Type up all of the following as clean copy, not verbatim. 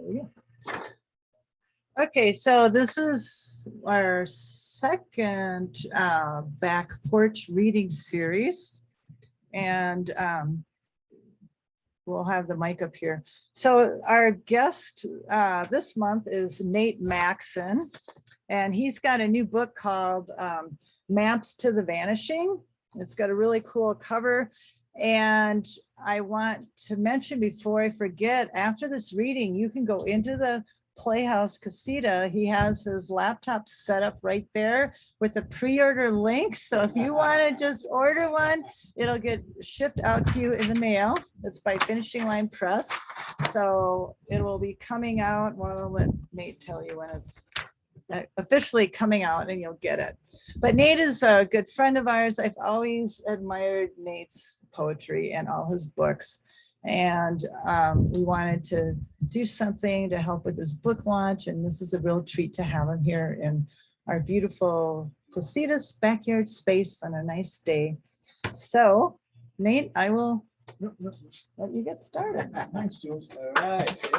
we go. Okay, so this is our second back porch reading series, and we'll have the mic up here. So our guest this month is Nate Maxson, and he's got a new book called Maps to the Vanishing. It's got a really cool cover. And I want to mention before I forget, after this reading, you can go into the Playhouse Casita. He has his laptop set up right there with the pre-order link. So if you want to just order one, it'll get shipped out to you in the mail. It's by Finishing Line Press. So it will be coming out. Well, I'll let Nate tell you when it's officially coming out and you'll get it. But Nate is a good friend of ours. I've always admired Nate's poetry and all his books. And we wanted to do something to help with his book launch. And this is a real treat to have him here in our beautiful Placitas backyard space on a nice day. So Nate, I will let you get started. Thanks, Jules. All right.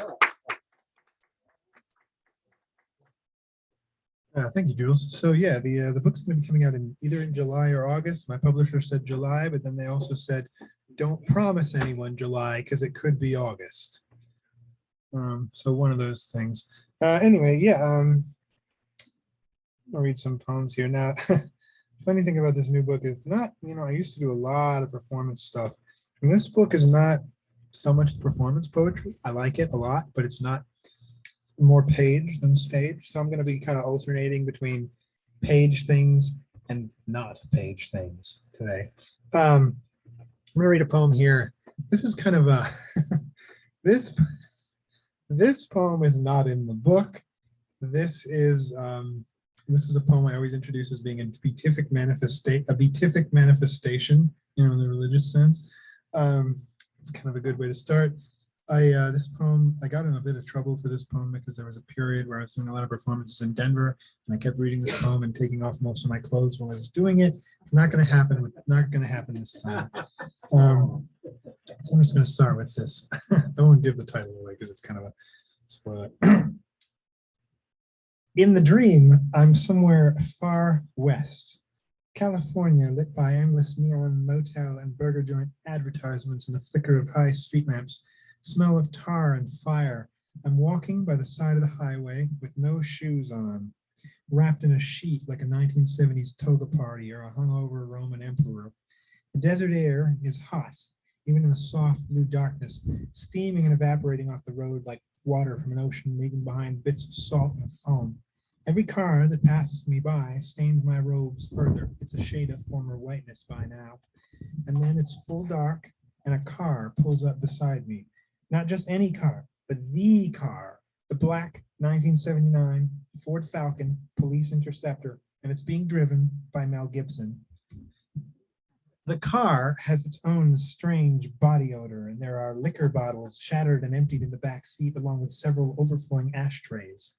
Yeah. Thank you, Jules. So yeah, the book's going to be coming out either in July or August. My publisher said July, but then they also said, don't promise anyone July because it could be August. So one of those things. Anyway, yeah, I'll read some poems here. Now, funny thing about this new book is it's not, I used to do a lot of performance stuff. And this book is not so much performance poetry. I like it a lot, but it's not more page than stage. So I'm going to be kind of alternating between page things and not page things today. I'm going to read a poem here. This is kind of a, this poem is not in the book. This is a poem I always introduce as being a beatific manifestation, in the religious sense. It's kind of a good way to start. This poem, I got in a bit of trouble for this poem because there was a period where I was doing a lot of performances in Denver, and I kept reading this poem and taking off most of my clothes while I was doing it. It's not going to happen. Not going to happen this time. So I'm just going to start with this. I won't give the title away because it's kind of a spoiler. In the dream, I'm somewhere far west. California, lit by endless neon motel and burger joint advertisements and the flicker of high street lamps. Smell of tar and fire. I'm walking by the side of the highway with no shoes on, wrapped in a sheet like a 1970s toga party or a hungover Roman emperor. The desert air is hot, even in the soft blue darkness, steaming and evaporating off the road like water from an ocean, leaving behind bits of salt and foam. Every car that passes me by stains my robes further. It's a shade of former whiteness by now. And then it's full dark and a car pulls up beside me. Not just any car, but the car, the black 1979 Ford Falcon Police Interceptor, and it's being driven by Mel Gibson. The car has its own strange body odor, and there are liquor bottles shattered and emptied in the back seat, along with several overflowing ashtrays.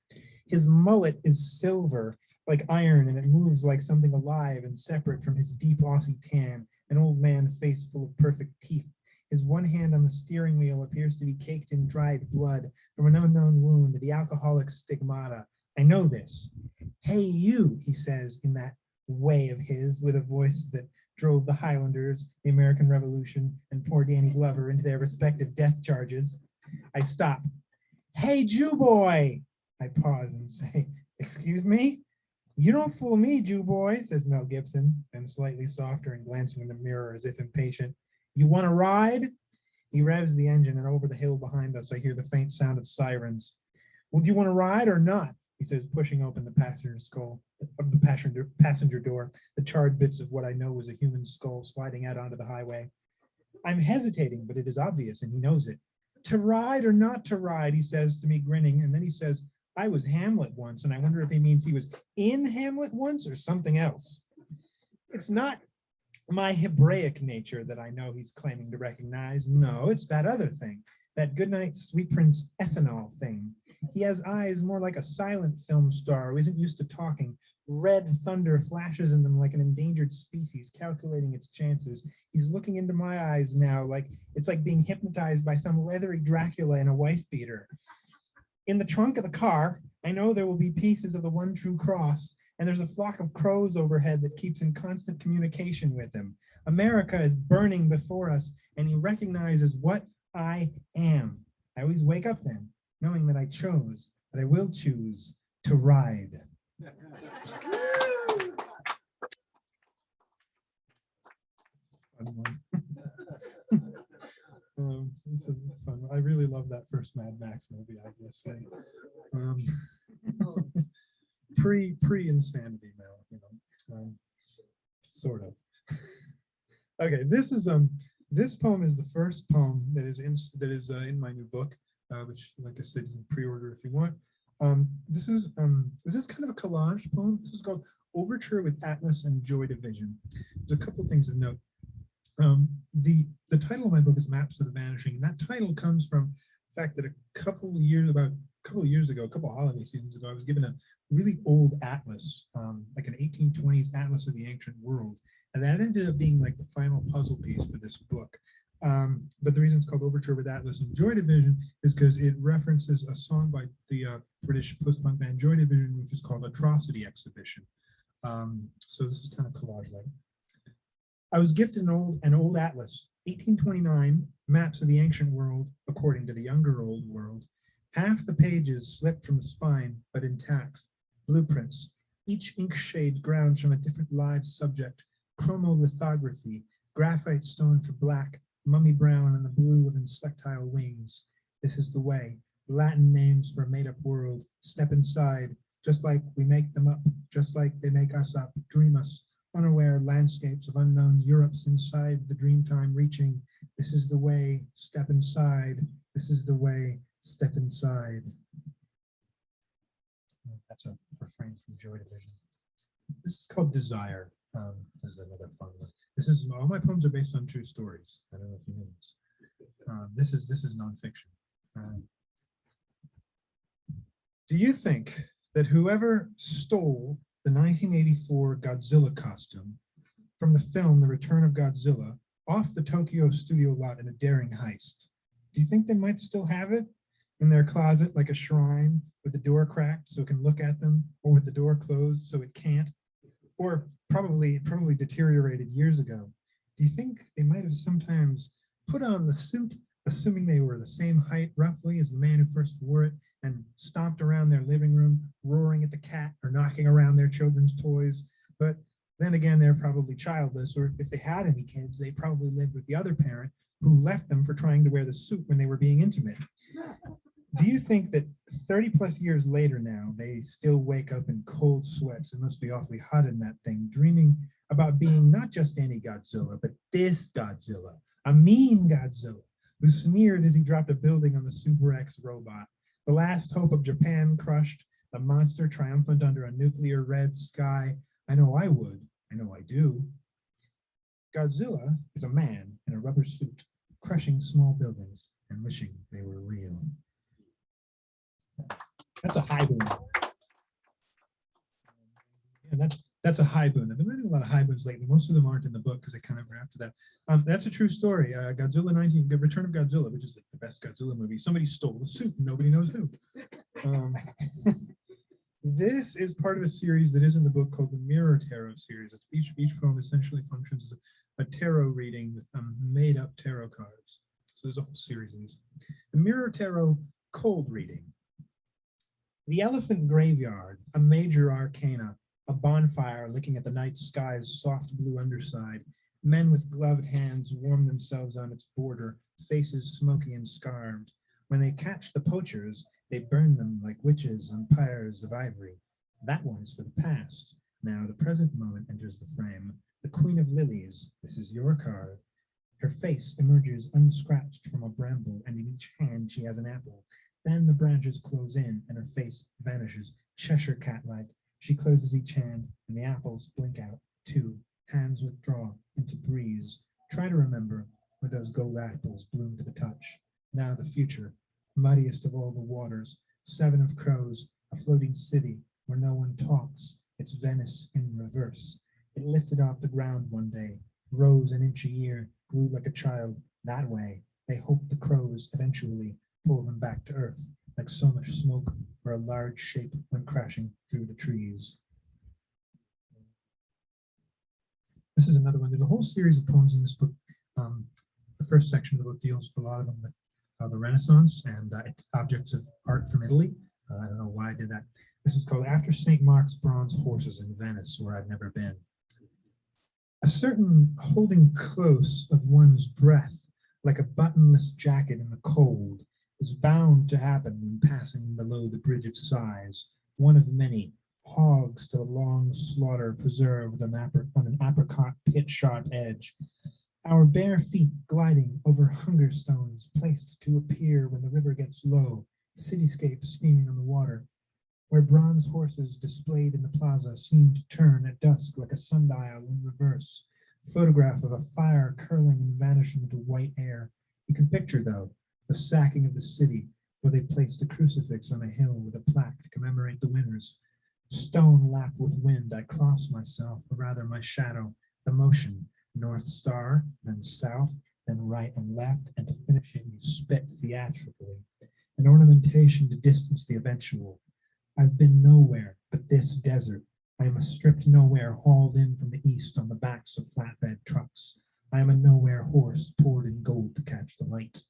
His mullet is silver, like iron, and it moves like something alive and separate from his deep Aussie tan, an old man face full of perfect teeth. His one hand on the steering wheel appears to be caked in dried blood from an unknown wound, the alcoholic stigmata. I know this. Hey, you, he says in that way of his, with a voice that drove the Highlanders, the American Revolution, and poor Danny Glover into their respective death charges. I stop. Hey, Jew boy. I pause and say, excuse me? You don't fool me, Jew boy, says Mel Gibson, then slightly softer and glancing in the mirror as if impatient. You want to ride? He revs the engine, and over the hill behind us, I hear the faint sound of sirens. Well, do you want to ride or not? He says, pushing open the passenger door, the charred bits of what I know was a human skull sliding out onto the highway. I'm hesitating, but it is obvious, and he knows it. To ride or not to ride, he says to me, grinning, and then he says, I was Hamlet once, and I wonder if he means he was in Hamlet once or something else. It's not my Hebraic nature that I know he's claiming to recognize. No, it's that other thing, that goodnight sweet prince ethanol thing. He has eyes more like a silent film star who isn't used to talking. Red thunder flashes in them like an endangered species, calculating its chances. He's looking into my eyes now, like it's like being hypnotized by some leathery Dracula in a wife beater. In the trunk of the car, I know there will be pieces of the one true cross, and there's a flock of crows overhead that keeps in constant communication with him. America is burning before us, and he recognizes what I am. I always wake up then, knowing that I will choose to ride. Fun one. It's a fun. I really love that first Mad Max movie, I guess. Pre insanity now, you know, sort of. Okay, this poem is the first poem that is in my new book, which, like I said, you can pre-order if you want. This is kind of a collage poem. This is called Overture with Atlas and Joy Division. There's a couple things to note. The title of my book is Maps to the Vanishing, and that title comes from the fact that a couple holiday seasons ago, I was given a really old atlas, like an 1820s atlas of the ancient world, and that ended up being like the final puzzle piece for this book. But the reason it's called Overture with Atlas and Joy Division is because it references a song by the British post-punk band Joy Division, which is called Atrocity Exhibition. So this is kind of collage-like. I was gifted an old atlas, 1829, maps of the ancient world, according to the younger old world. Half the pages slipped from the spine, but intact. Blueprints, each ink shade ground from a different live subject. Chromolithography, graphite stone for black, mummy brown, and the blue of insectile wings. This is the way. Latin names for a made-up world. Step inside, just like we make them up, just like they make us up. Dream us. Unaware landscapes of unknown Europes inside the dreamtime reaching. This is the way, step inside. This is the way, step inside. That's a refrain from Joy Division. This is called Desire. This is another fun one. All my poems are based on true stories. I don't know if you know this. This is nonfiction. Do you think that whoever stole the 1984 Godzilla costume from the film The Return of Godzilla off the Tokyo studio lot in a daring heist, do you think they might still have it in their closet like a shrine with the door cracked so it can look at them, or with the door closed so it can't? Or probably deteriorated years ago. Do you think they might have sometimes put on the suit, assuming they were the same height roughly as the man who first wore it, and stomped around their living room, roaring at the cat or knocking around their children's toys? But then again, they're probably childless, or if they had any kids, they probably lived with the other parent who left them for trying to wear the suit when they were being intimate. Do you think that 30 plus years later now, they still wake up in cold sweats, it must be awfully hot in that thing, dreaming about being not just any Godzilla, but this Godzilla, a mean Godzilla, who sneered as he dropped a building on the Super X robot? The last hope of Japan crushed, the monster triumphant under a nuclear red sky. I know I would, I know I do. Godzilla is a man in a rubber suit, crushing small buildings and wishing they were real. That's a high boon. And that's a high boon. I've been reading a lot of high boons lately. Most of them aren't in the book because they kind of were after that. That's a true story. Godzilla 19, The Return of Godzilla, which is like the best Godzilla movie. Somebody stole the suit and nobody knows who. This is part of a series that is in the book called the Mirror Tarot series. Each poem essentially functions as a tarot reading with made up tarot cards. So there's a whole series of these. The Mirror Tarot cold reading. The Elephant Graveyard, a major arcana, a bonfire looking at the night sky's soft blue underside. Men with gloved hands warm themselves on its border, faces smoky and scarred. When they catch the poachers, they burn them like witches on pyres of ivory. That one is for the past. Now the present moment enters the frame. The Queen of Lilies, this is your card. Her face emerges unscratched from a bramble, and in each hand she has an apple. Then the branches close in, and her face vanishes, Cheshire cat-like. She closes each hand, and the apples blink out, too. Hands withdraw into breeze. Try to remember where those gold apples bloom to the touch. Now the future, muddiest of all the waters, 7 of crows, a floating city where no one talks. It's Venice in reverse. It lifted off the ground one day, rose an inch a year, grew like a child. That way, they hope the crows eventually pull them back to earth. like so much smoke or a large shape when crashing through the trees. This is another one. There's a whole series of poems in this book. The first section of the book deals a lot of them with the Renaissance and objects of art from Italy. I don't know why I did that. This is called After St. Mark's Bronze Horses in Venice, where I've never been. A certain holding close of one's breath, like a buttonless jacket in the cold, is bound to happen when passing below the Bridge of Sighs, one of many, hogs to the long slaughter preserved on an apricot pit-sharp edge. Our bare feet gliding over hunger stones placed to appear when the river gets low, cityscape steaming on the water, where bronze horses displayed in the plaza seem to turn at dusk like a sundial in reverse. Photograph of a fire curling and vanishing into white air. You can picture, though, the sacking of the city, where they placed a crucifix on a hill with a plaque to commemorate the winners. Stone lapped with wind, I cross myself, or rather my shadow, the motion, north star, then south, then right and left, and to finish it, you spit theatrically. An ornamentation to distance the eventual. I've been nowhere but this desert. I am a stripped nowhere hauled in from the east on the backs of flatbed trucks. I am a nowhere horse poured in gold to catch the light.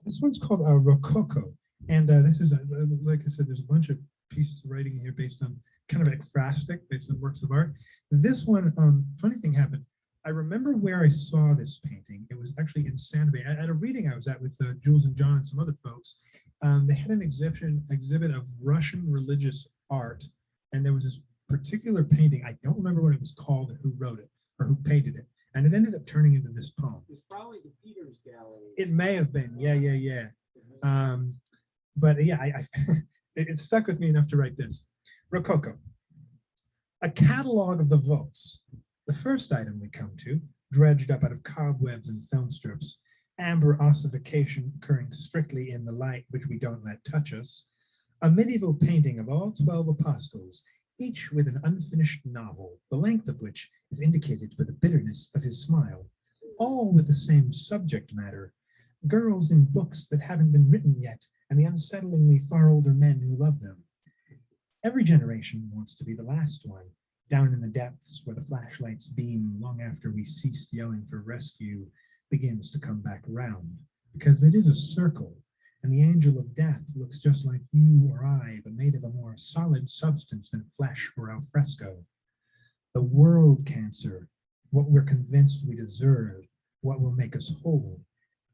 This one's called Rococo. And this is, like I said, there's a bunch of pieces of writing here based on kind of ekphrastic, based on works of art. This one, funny thing happened. I remember where I saw this painting. It was actually in Santa Fe at a reading I was at with Jules and John and some other folks. They had an exhibit of Russian religious art, and there was this particular painting. I don't remember what it was called or who wrote it or who painted it, and it ended up turning into this poem. It's probably the Peters Gallery. It may have been, yeah. But yeah, it stuck with me enough to write this. Rococo, a catalog of the votes. The first item we come to, dredged up out of cobwebs and film strips, amber ossification occurring strictly in the light which we don't let touch us, a medieval painting of all 12 apostles, each with an unfinished novel, the length of which is indicated by the bitterness of his smile, all with the same subject matter, girls in books that haven't been written yet, and the unsettlingly far older men who love them. Every generation wants to be the last one, down in the depths where the flashlights beam long after we ceased yelling for rescue begins to come back round, because it is a circle, and the angel of death looks just like you or I, but made of a more solid substance than flesh or al fresco. The world cancer, what we're convinced we deserve, what will make us whole.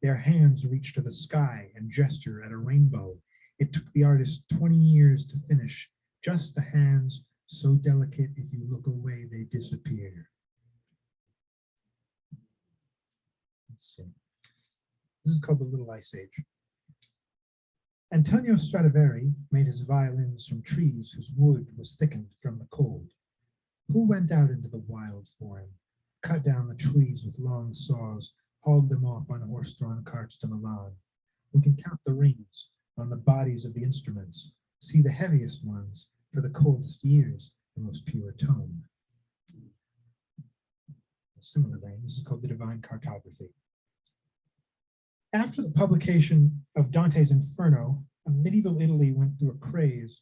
Their hands reach to the sky and gesture at a rainbow. It took the artist 20 years to finish, just the hands, so delicate if you look away, they disappear. Let's see. This is called The Little Ice Age. Antonio Stradivari made his violins from trees whose wood was thickened from the cold. Who went out into the wild for him, cut down the trees with long saws, hauled them off on horse-drawn carts to Milan? We can count the rings on the bodies of the instruments, see the heaviest ones for the coldest years, the most pure tone. A similar vein, this is called The Divine Cartography. After the publication of Dante's Inferno, medieval Italy went through a craze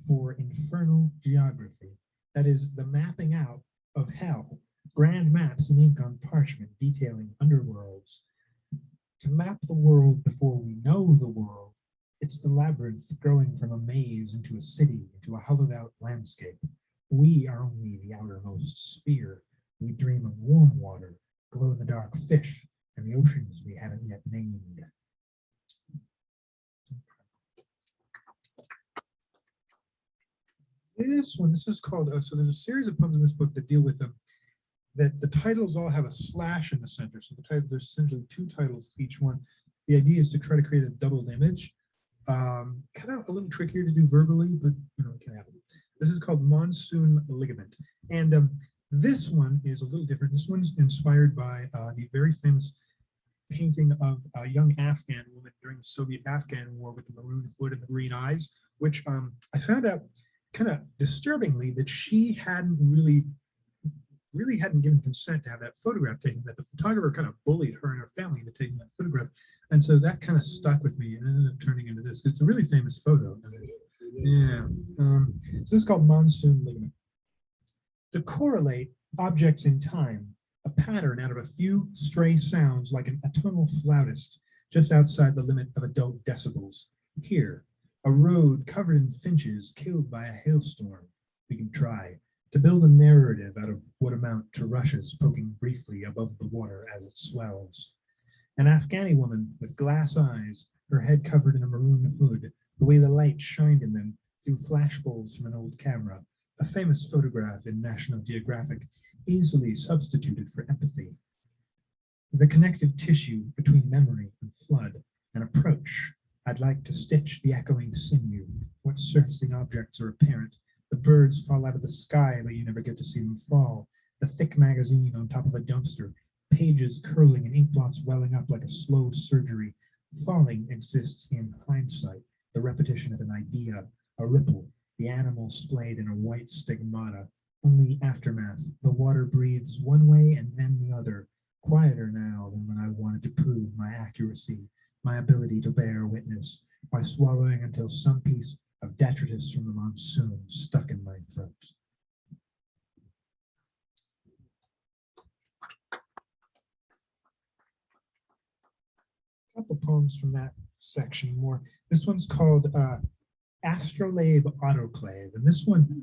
for infernal geography, that is, the mapping out of hell, grand maps in ink on parchment detailing underworlds. To map the world before we know the world, it's the labyrinth growing from a maze into a city, into a hollowed out landscape. We are only the outermost sphere. We dream of warm water, glow-in-the-dark fish, and the oceans we haven't yet named. This is called, so there's a series of poems in this book that deal with them, that the titles all have a slash in the center. So there's essentially two titles to each one. The idea is to try to create a doubled image. Kind of a little trickier to do verbally, but it can happen. This is called Monsoon Ligament. And this one is a little different. This one's inspired by the very famous painting of a young Afghan woman during the Soviet-Afghan War with the maroon hood and the green eyes, which I found out kind of disturbingly that she hadn't really really hadn't given consent to have that photograph taken, that the photographer kind of bullied her and her family into taking that photograph. And so that kind of stuck with me and ended up turning into this. It's a really famous photo. Yeah. So this is called Monsoon ligament. To correlate objects in time, a pattern out of a few stray sounds like an atonal flautist just outside the limit of adult decibels. Here, a road covered in finches killed by a hailstorm. We can try to build a narrative out of what amount to rushes poking briefly above the water as it swells. An Afghani woman with glass eyes, her head covered in a maroon hood, the way the light shined in them through flashbulbs from an old camera, a famous photograph in National Geographic, easily substituted for empathy. The connective tissue between memory and flood, an approach. I'd like to stitch the echoing sinew. What surfacing objects are apparent? The birds fall out of the sky, but you never get to see them fall. The thick magazine on top of a dumpster, pages curling and ink blots welling up like a slow surgery. Falling exists in hindsight, the repetition of an idea, a ripple, the animal splayed in a white stigmata. Only aftermath. The water breathes one way and then the other. Quieter now than when I wanted to prove my accuracy, my ability to bear witness, by swallowing until some piece of detritus from the monsoon stuck in my throat. A couple poems from that section more. This one's called Astrolabe Autoclave, and this one,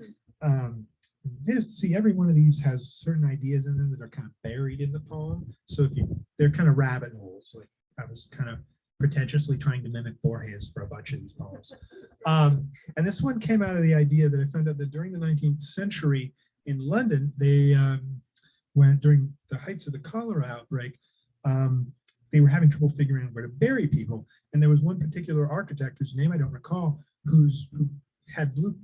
see, every one of these has certain ideas in them that are kind of buried in the poem. So if you, they're kind of rabbit holes. Like I was kind of pretentiously trying to mimic Borges for a bunch of these poems. And this one came out of the idea that I found out that during the 19th century in London, they went during the heights of the cholera outbreak, they were having trouble figuring out where to bury people. And there was one particular architect whose name I don't recall, who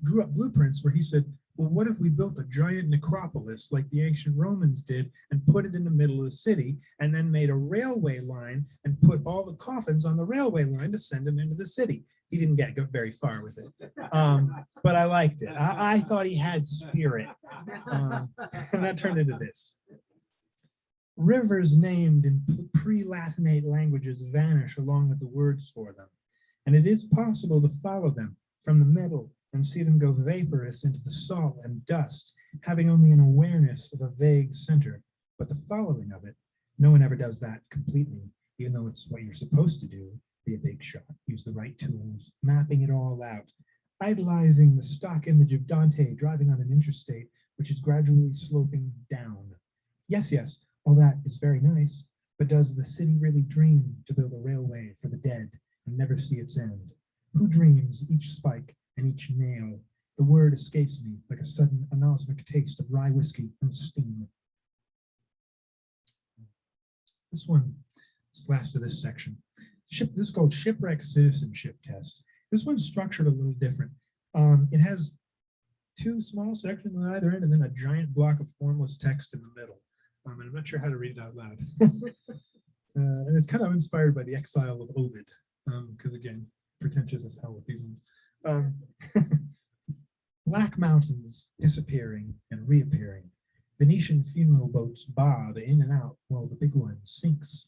drew up blueprints where he said, well, what if we built a giant necropolis like the ancient Romans did and put it in the middle of the city and then made a railway line and put all the coffins on the railway line to send them into the city? He didn't get very far with it, but I liked it. I thought he had spirit, and that turned into this. Rivers named in pre-Latinate languages vanish along with the words for them, and it is possible to follow them from the middle and see them go vaporous into the salt and dust, having only an awareness of a vague center. But the following of it, no one ever does that completely, even though it's what you're supposed to do. Be a big shot, use the right tools, mapping it all out, idolizing the stock image of Dante driving on an interstate, which is gradually sloping down. Yes, all that is very nice, but does the city really dream to build a railway for the dead and never see its end? Who dreams each spike and each nail? The word escapes me like a sudden anosmic taste of rye whiskey and steam. This one is last of this section. This is called Shipwreck Citizenship Test. This one's structured a little different. It has two small sections on either end and then a giant block of formless text in the middle. And I'm not sure how to read it out loud. And it's kind of inspired by The Exile of Ovid, because again, pretentious as hell with these ones. Black mountains disappearing and reappearing. Venetian funeral boats bob in and out while the big one sinks.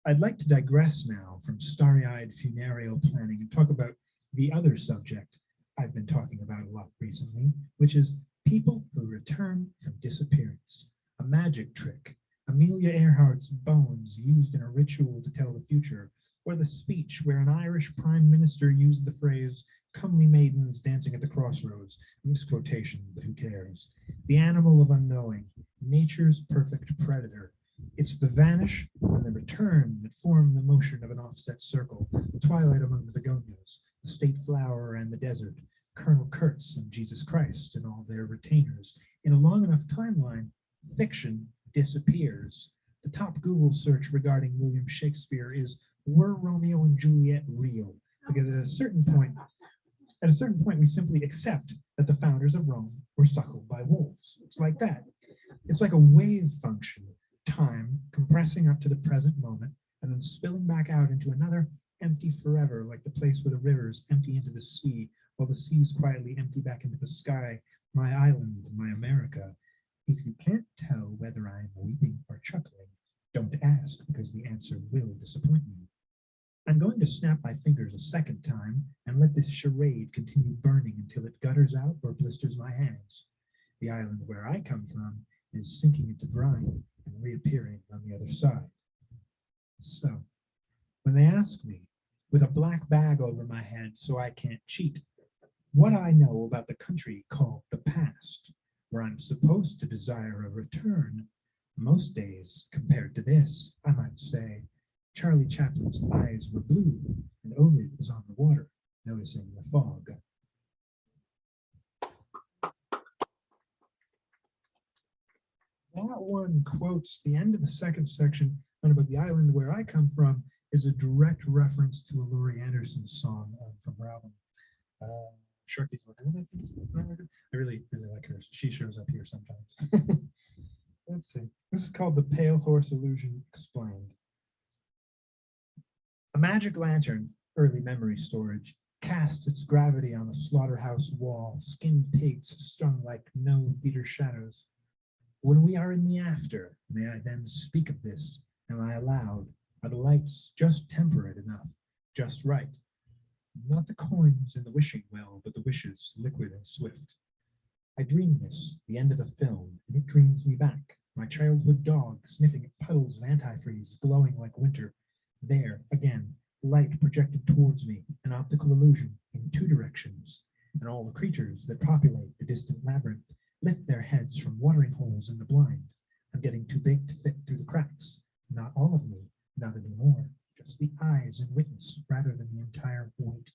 I'd like to digress now from starry-eyed funereal planning and talk about the other subject I've been talking about a lot recently, which is people who return from disappearance. A magic trick, Amelia Earhart's bones used in a ritual to tell the future, or the speech where an Irish prime minister used the phrase, comely maidens dancing at the crossroads. Misquotation, but who cares? The animal of unknowing, nature's perfect predator. It's the vanish and the return that form the motion of an offset circle, twilight among the begonias, the state flower and the desert, Colonel Kurtz and Jesus Christ and all their retainers. In a long enough timeline, fiction disappears. The top Google search regarding William Shakespeare is, were Romeo and Juliet real? Because at a certain point, we simply accept that the founders of Rome were suckled by wolves. It's like that. It's like a wave function, time compressing up to the present moment and then spilling back out into another empty forever, like the place where the rivers empty into the sea, while the seas quietly empty back into the sky. My island, my America. If you can't tell whether I am weeping or chuckling, don't ask, because the answer will disappoint you. I'm going to snap my fingers a second time and let this charade continue burning until it gutters out or blisters my hands. The island where I come from is sinking into brine and reappearing on the other side. So, when they ask me, with a black bag over my head so I can't cheat, what I know about the country called the past, where I'm supposed to desire a return, most days, compared to this, I might say, Charlie Chaplin's eyes were blue and Ovid was on the water, noticing the fog. That one quotes the end of the second section, and about the island where I come from is a direct reference to a Laurie Anderson song from her album. Sharky's Lagoon, I think is the name of it. I really, really like her. She shows up here sometimes. Let's see. This is called The Pale Horse Illusion Explained. A magic lantern, early memory storage, cast its gravity on the slaughterhouse wall, skinned pigs strung like no theater shadows. When we are in the after, may I then speak of this? Am I allowed? Are the lights just temperate enough, just right? Not the coins in the wishing well, but the wishes, liquid and swift. I dream this, the end of a film, and it dreams me back. My childhood dog sniffing at puddles of antifreeze, glowing like winter. There, again, light projected towards me, an optical illusion in two directions, and all the creatures that populate the distant labyrinth lift their heads from watering holes in the blind. I'm getting too big to fit through the cracks. Not all of me, not anymore. Just the eyes and witness, rather than the entire white.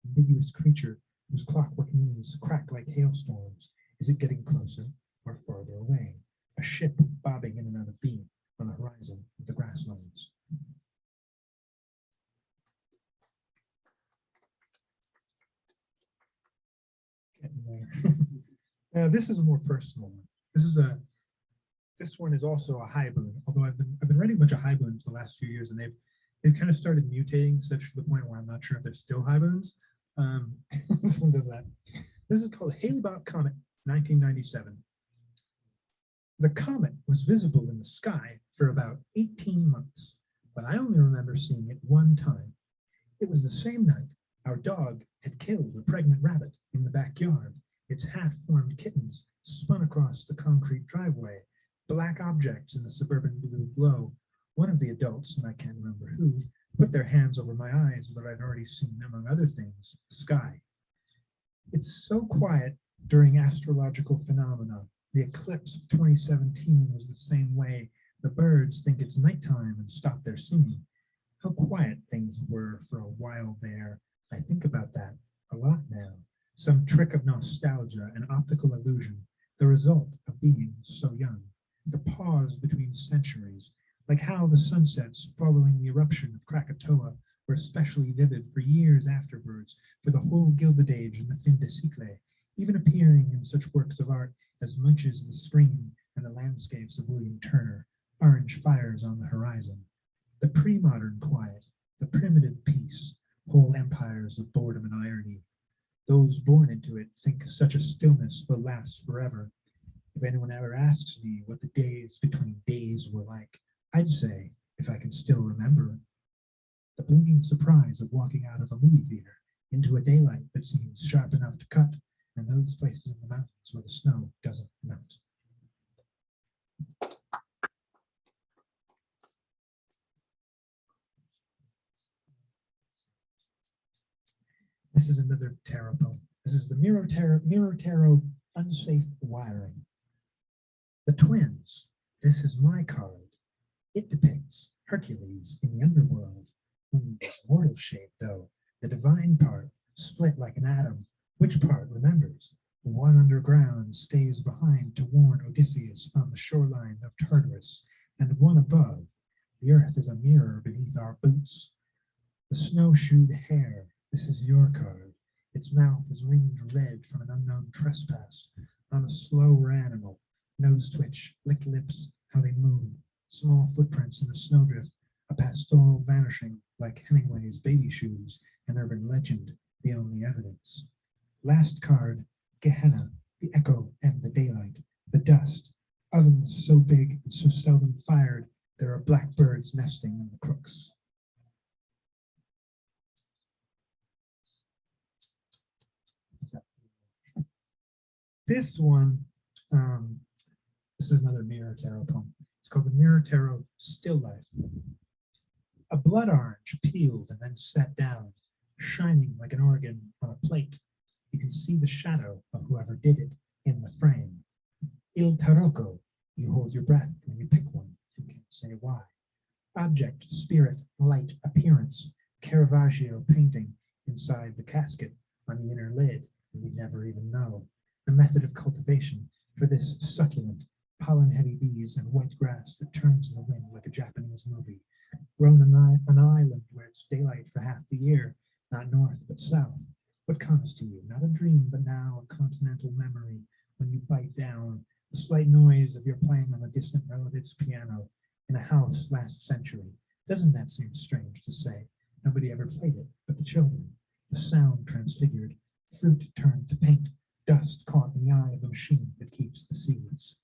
Ambiguous creature whose clockwork knees crack like hailstorms. Is it getting closer or farther away? A ship bobbing in and out of beam on the horizon of the grasslands. Getting there. Now this is a more personal one. This one is also a haiboon, although I've been writing a bunch of haiboons the last few years, and they've kind of started mutating such to the point where I'm not sure if they're still haiboons. This one does that. This is called Hale-Bopp Comet, 1997. The comet was visible in the sky for about 18 months, but I only remember seeing it one time. It was the same night our dog had killed a pregnant rabbit in the backyard. Its half-formed kittens spun across the concrete driveway, black objects in the suburban blue glow. One of the adults, and I can't remember who, put their hands over my eyes, but I'd already seen, among other things, the sky. It's so quiet during astrological phenomena. The eclipse of 2017 was the same way. The birds think it's nighttime and stop their singing. How quiet things were for a while there. I think about that a lot now. Some trick of nostalgia and optical illusion, the result of being so young. The pause between centuries, like how the sunsets following the eruption of Krakatoa were especially vivid for years afterwards, for the whole Gilded Age and the fin de siècle, even appearing in such works of art as Munch's The Scream and the landscapes of William Turner, orange fires on the horizon. The pre-modern quiet, the primitive peace, whole empires of boredom and irony. Those born into it think such a stillness will last forever. If anyone ever asks me what the days between days were like, I'd say, if I can still remember it, the blinking surprise of walking out of a movie theater into a daylight that seems sharp enough to cut, and those places in the mountains where the snow doesn't melt. This is another tarot poem. This is the Mirror Tarot Unsafe Wiring. The twins. This is my card. It depicts Hercules in the underworld. Only his mortal shape, though. The divine part, split like an atom. Which part remembers? The one underground stays behind to warn Odysseus on the shoreline of Tartarus, and one above. The earth is a mirror beneath our boots. The snowshoed hare. This is your card. Its mouth is ringed red from an unknown trespass on a slower animal. Nose twitch, licked lips, how they move. Small footprints in the snowdrift, a pastoral vanishing like Hemingway's baby shoes, an urban legend, the only evidence. Last card, Gehenna, the echo and the daylight. The dust, ovens so big and so seldom fired, there are blackbirds nesting in the crooks. This one, this is another Mirror Tarot poem. It's called the Mirror Tarot Still Life. A blood orange peeled and then set down, shining like an organ on a plate. You can see the shadow of whoever did it in the frame. Il tarocco, you hold your breath when you pick one and can't say why. Object, spirit, light, appearance, Caravaggio painting inside the casket on the inner lid, and we never even know. The method of cultivation for this succulent, pollen-heavy bees and white grass that turns in the wind like a Japanese movie, grown on an island where it's daylight for half the year, not north but south. What comes to you? Not a dream, but now a continental memory when you bite down, the slight noise of your playing on a distant relative's piano in a house last century. Doesn't that seem strange to say? Nobody ever played it but the children. The sound transfigured, fruit turned to paint, dust caught in the eye of the machine that keeps the seeds.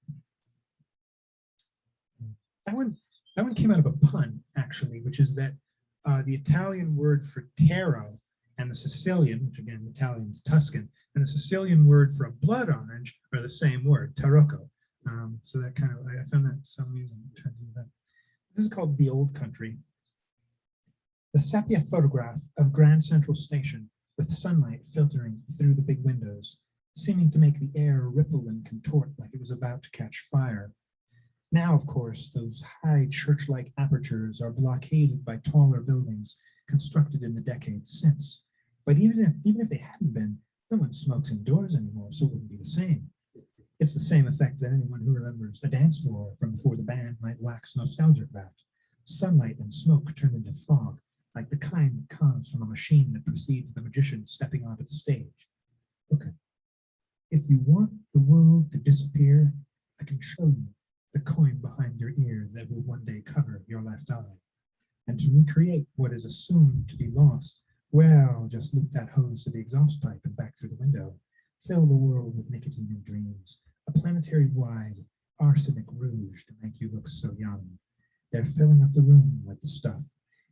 That one came out of a pun, actually, which is that the Italian word for tarot and the Sicilian, which again, Italian is Tuscan, and the Sicilian word for a blood orange are the same word, tarocco. So that kind of, I found that some amusing. This is called The Old Country. The sepia photograph of Grand Central Station with sunlight filtering through the big windows, seeming to make the air ripple and contort like it was about to catch fire. Now, of course, those high church-like apertures are blockaded by taller buildings constructed in the decades since. But even if they hadn't been, no one smokes indoors anymore, so it wouldn't be the same. It's the same effect that anyone who remembers a dance floor from before the band might wax nostalgic about. Sunlight and smoke turn into fog, like the kind that comes from a machine that precedes the magician stepping onto the stage. Okay. If you want the world to disappear, I can show you the coin behind your ear that will one day cover your left eye. And to recreate what is assumed to be lost, well, just loop that hose to the exhaust pipe and back through the window. Fill the world with nicotine and dreams, a planetary-wide arsenic rouge to make you look so young. They're filling up the room with the stuff.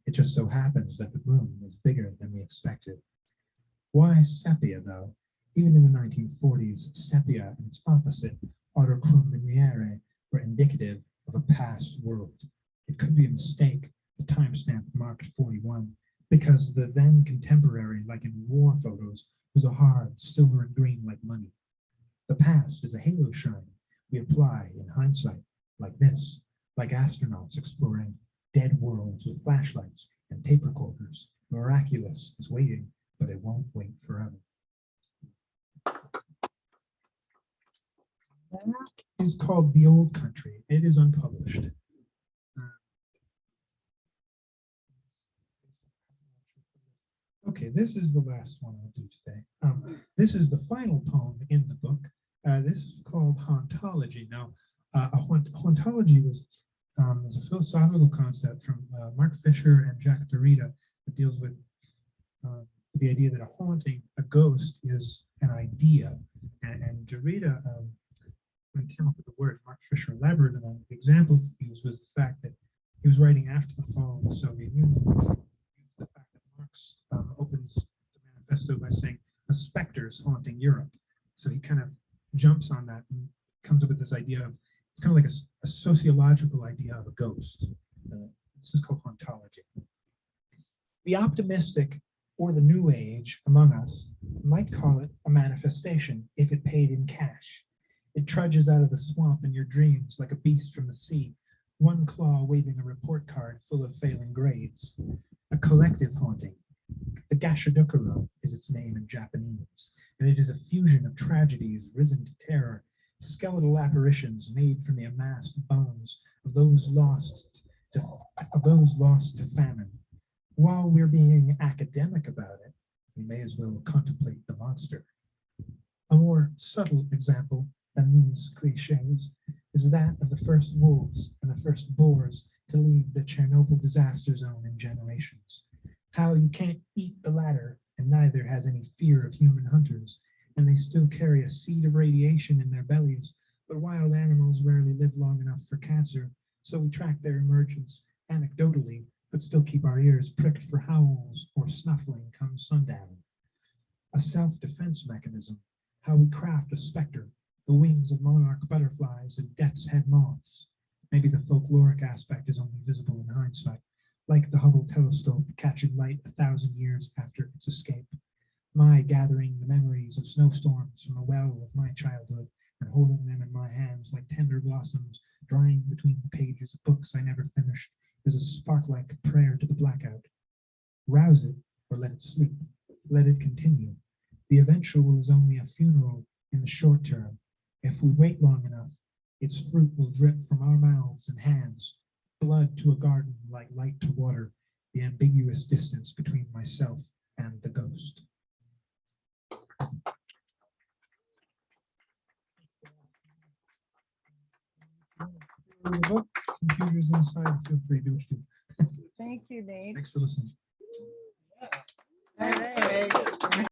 It just so happens that the room is bigger than we expected. Why sepia, though? Even in the 1940s, sepia and its opposite, autochrome lumiere, were indicative of a past world. It could be a mistake, the timestamp marked 41, because the then contemporary, like in war photos, was a hard silver and green like money. The past is a halo shine we apply in hindsight, like this, like astronauts exploring dead worlds with flashlights and tape recorders. Miraculous is waiting, but it won't wait forever. That is called The Old Country. It is unpublished. Okay, this is the last one I'll do today. This is the final poem in the book. This is called Hauntology. Now, hauntology was a philosophical concept from Mark Fisher and Jacques Derrida that deals with the idea that a haunting, a ghost, is an idea. And Derrida, when he came up with the word, Mark Fisher elaborated on it. The example he used was the fact that he was writing after the fall of the Soviet Union. The fact that Marx opens the manifesto by saying a specter's haunting Europe. So he kind of jumps on that and comes up with this idea of, it's kind of like a sociological idea of a ghost. This is called hauntology. The optimistic or the new age among us might call it a manifestation if it paid in cash. It trudges out of the swamp in your dreams like a beast from the sea, one claw waving a report card full of failing grades. A collective haunting. The Gashadokuro is its name in Japanese, and it is a fusion of tragedies risen to terror, skeletal apparitions made from the amassed bones of those lost to famine. While we're being academic about it, we may as well contemplate the monster. A more subtle example than these cliches is that of the first wolves and the first boars to leave the Chernobyl disaster zone in generations. How you can't eat the latter and neither has any fear of human hunters, and they still carry a seed of radiation in their bellies, But wild animals rarely live long enough for cancer, so we track their emergence anecdotally, but still keep our ears pricked for howls or snuffling come sundown. A self-defense mechanism, how we craft a specter, the wings of monarch butterflies and death's head moths. Maybe the folkloric aspect is only visible in hindsight, like the Hubble telescope catching light 1,000 years after its escape. My gathering the memories of snowstorms from the well of my childhood and holding them in my hands like tender blossoms drying between the pages of books I never finished is a spark-like prayer to the blackout. Rouse it or let it sleep. Let it continue. The eventual is only a funeral in the short term. If we wait long enough, its fruit will drip from our mouths and hands, blood to a garden like light to water, the ambiguous distance between myself and the ghost. Computers inside, feel free to do what you do. Thank you, Nate. Thanks for listening. All right.